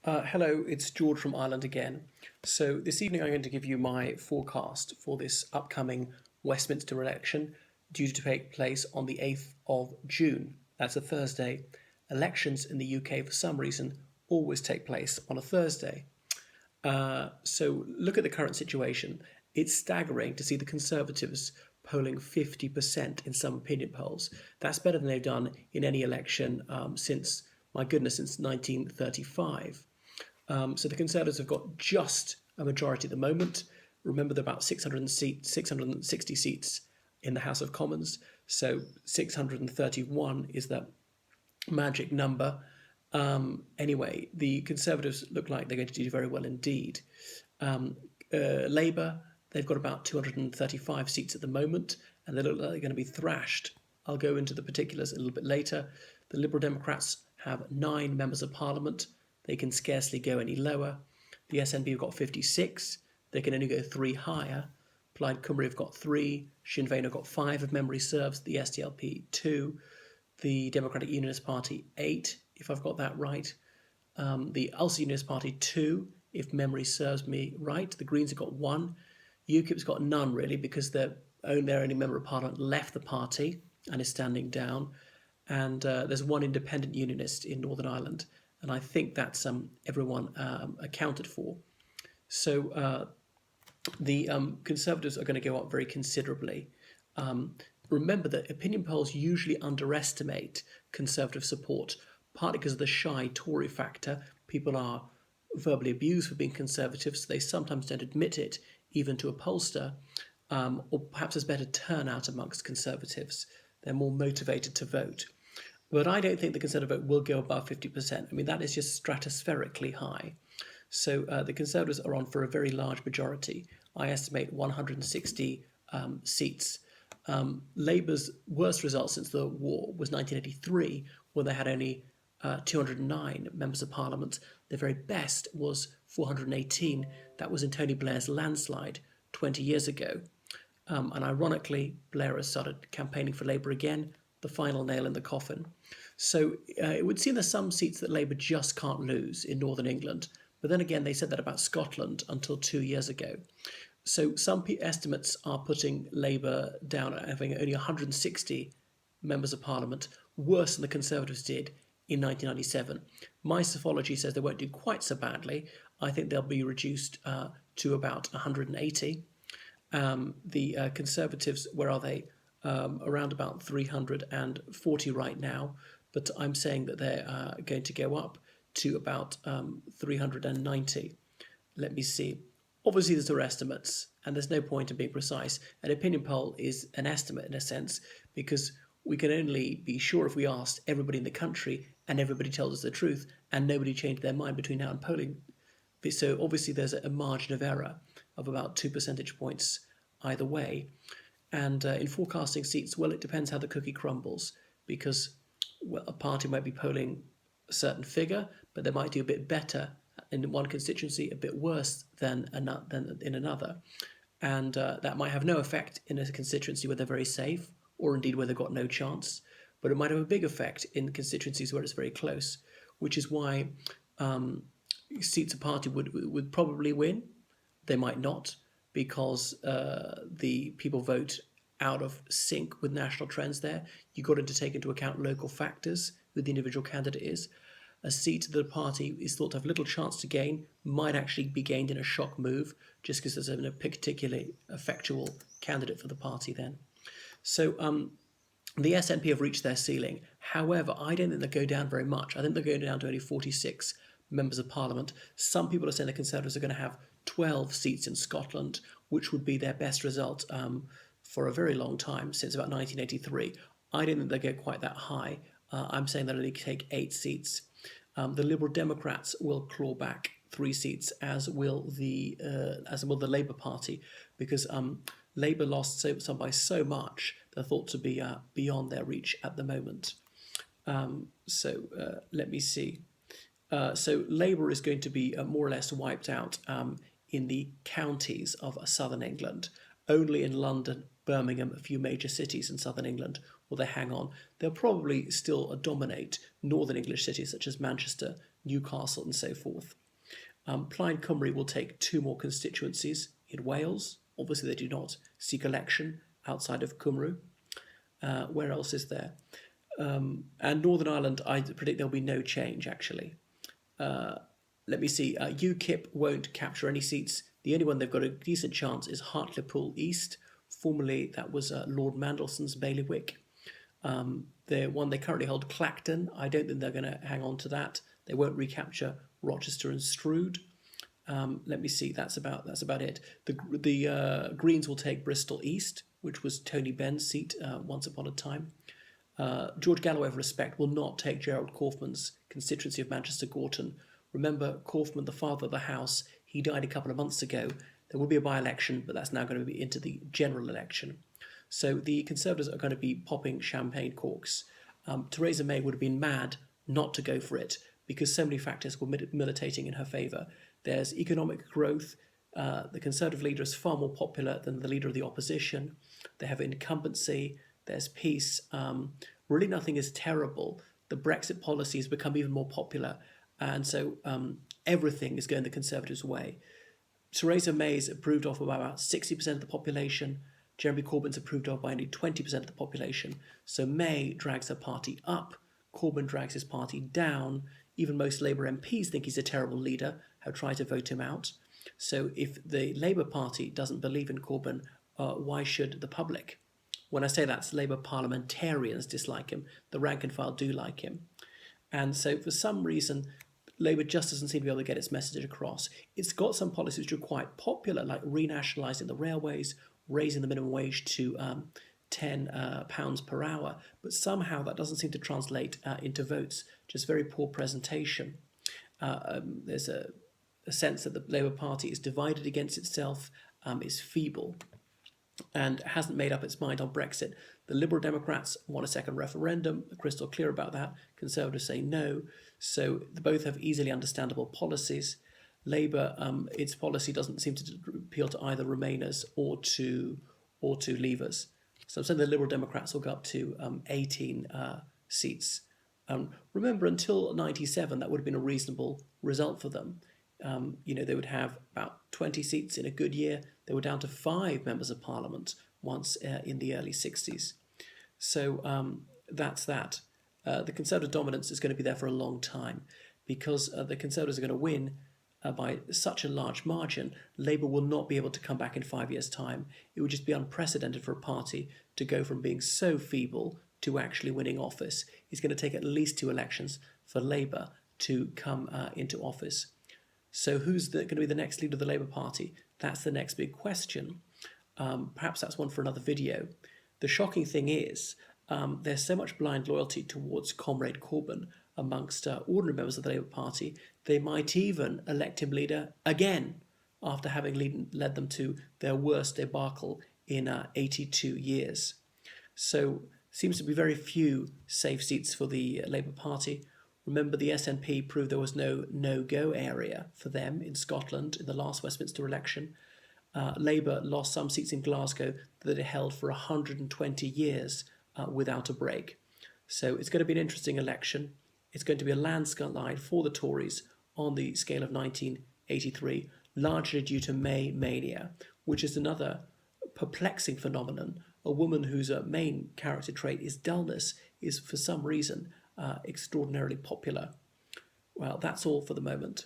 Hello, it's George from Ireland again. So, this evening I'm going to give you my forecast for this upcoming Westminster election due to take place on the 8th of June. That's a Thursday. Elections in the UK, for some reason, always take place on a Thursday. So, look at the current situation. It's staggering to see the Conservatives polling 50% in some opinion polls. That's better than they've done in any election since, my goodness, since 1935. So the Conservatives have got just a majority at the moment. Remember, they're about 660 seats in the House of Commons. So 631 is the magic number. Anyway, the Conservatives look like they're going to do very well indeed. Labour, they've got about 235 seats at the moment, and they look like they're going to be thrashed. I'll go into the particulars a little bit later. The Liberal Democrats have 9 members of Parliament. They can scarcely go any lower. The SNP have got 56. They can only go 3 higher. Plaid Cymru have got 3. Sinn Féin have got 5 if memory serves. The SDLP 2. The Democratic Unionist Party 8, if I've got that right. The Ulster Unionist Party 2, if memory serves me right. The Greens have got 1. UKIP's got none really because their only member of Parliament left the party and is standing down. And there's 1 independent unionist in Northern Ireland. And I think that's everyone accounted for. So the Conservatives are going to go up very considerably. Remember that opinion polls usually underestimate Conservative support, partly because of the shy Tory factor. People are verbally abused for being Conservative, so they sometimes don't admit it, even to a pollster. Or perhaps there's better turnout amongst Conservatives. They're more motivated to vote. But I don't think the Conservative vote will go above 50%. I mean, that is just stratospherically high. So the Conservatives are on for a very large majority. I estimate 160 seats. Labour's worst result since the war was 1983, when they had only 209 members of Parliament. Their very best was 418. That was in Tony Blair's landslide 20 years ago. And ironically, Blair has started campaigning for Labour again, the final nail in the coffin. So it would seem there's some seats that Labour just can't lose in Northern England. But then again, they said that about Scotland until 2 years ago. So some estimates are putting Labour down at having only 160 members of Parliament, worse than the Conservatives did in 1997. My Psephology says they won't do quite so badly. I think they'll be reduced to about 180. The Conservatives, where are they? Around about 340 right now, but I'm saying that they're going to go up to about 390. Let me see. Obviously, these are estimates, and there's no point in being precise. An opinion poll is an estimate in a sense, because we can only be sure if we asked everybody in the country and everybody tells us the truth, and nobody changed their mind between now and polling. So obviously, there's a margin of error of about 2 percentage points either way. And in forecasting seats, well, it depends how the cookie crumbles, because a party might be polling a certain figure, but they might do a bit better in one constituency, a bit worse than in another. And that might have no effect in a constituency where they're very safe, or indeed where they've got no chance. But it might have a big effect in constituencies where it's very close, which is why seats a party would probably win. They might not, because the people vote out of sync with national trends there. You've got to take into account local factors, who the individual candidate is. A seat that a party is thought to have little chance to gain might actually be gained in a shock move, just because there's a particularly effectual candidate for the party then. So the SNP have reached their ceiling. However, I don't think they'll go down very much. I think they'll go down to only 46 members of Parliament. Some people are saying the Conservatives are going to have 12 seats in Scotland, which would be their best result for a very long time, since about 1983. I don't think they'll go quite that high. I'm saying they'll only take 8 seats. The Liberal Democrats will claw back 3 seats, as will the Labour Party, because Labour lost some by so much they're thought to be beyond their reach at the moment. Let me see. So Labour is going to be more or less wiped out in the counties of southern England. Only in London, Birmingham, a few major cities in southern England or they hang on. They'll probably still dominate northern English cities such as Manchester, Newcastle, and so forth. Plaid Cymru will take 2 more constituencies in Wales. Obviously, they do not seek election outside of Cymru. Where else is there? And Northern Ireland, I predict there'll be no change, actually. Let me see. UKIP won't capture any seats. The only one they've got a decent chance is Hartlepool East. Formerly, that was Lord Mandelson's bailiwick. The one they currently hold, Clacton, I don't think they're going to hang on to that. They won't recapture Rochester and Strood. Let me see. That's about it. The Greens will take Bristol East, which was Tony Benn's seat once upon a time. George Galloway of Respect will not take Gerald Kaufman's constituency of Manchester Gorton. Remember, Kaufman, the father of the house, he died a couple of months ago. There will be a by-election, but that's now going to be into the general election. So the Conservatives are going to be popping champagne corks. Theresa May would have been mad not to go for it because so many factors were militating in her favour. There's economic growth. The Conservative leader is far more popular than the leader of the opposition. They have incumbency. There's peace. Really nothing is terrible. The Brexit policy has become even more popular. And so everything is going the Conservatives' way. Theresa May is approved of by about 60% of the population. Jeremy Corbyn's approved of by only 20% of the population. So May drags her party up. Corbyn drags his party down. Even most Labour MPs think he's a terrible leader, have tried to vote him out. So if the Labour Party doesn't believe in Corbyn, why should the public? When I say that, Labour parliamentarians dislike him. The rank and file do like him. And so for some reason, Labour just doesn't seem to be able to get its message across. It's got some policies which are quite popular, like renationalising the railways, raising the minimum wage to £10 per hour, but somehow that doesn't seem to translate into votes, just very poor presentation. There's a sense that the Labour Party is divided against itself, is feeble, and hasn't made up its mind on Brexit. The Liberal Democrats want a second referendum, they're crystal clear about that. Conservatives say no, so they both have easily understandable policies. Labour, its policy doesn't seem to appeal to either Remainers or to Leavers. So I'm saying the Liberal Democrats will go up to 18 seats. Remember, until 97, that would have been a reasonable result for them. They would have about 20 seats in a good year. They were down to 5 members of Parliament once in the early 60s. So that's that. The Conservative dominance is going to be there for a long time because the Conservatives are going to win by such a large margin. Labour will not be able to come back in 5 years' time. It would just be unprecedented for a party to go from being so feeble to actually winning office. It's going to take at least 2 elections for Labour to come into office. So who's going to be the next leader of the Labour Party? That's the next big question. Perhaps that's one for another video. The shocking thing is there's so much blind loyalty towards Comrade Corbyn amongst ordinary members of the Labour Party, they might even elect him leader again after having led them to their worst debacle in 82 years. So seems to be very few safe seats for the Labour Party. Remember, the SNP proved there was no no-go area for them in Scotland in the last Westminster election. Labour lost some seats in Glasgow that it held for 120 years without a break. So it's going to be an interesting election. It's going to be a landslide for the Tories on the scale of 1983, largely due to May mania, which is another perplexing phenomenon. A woman whose main character trait is dullness is, for some reason, extraordinarily popular. Well, that's all for the moment.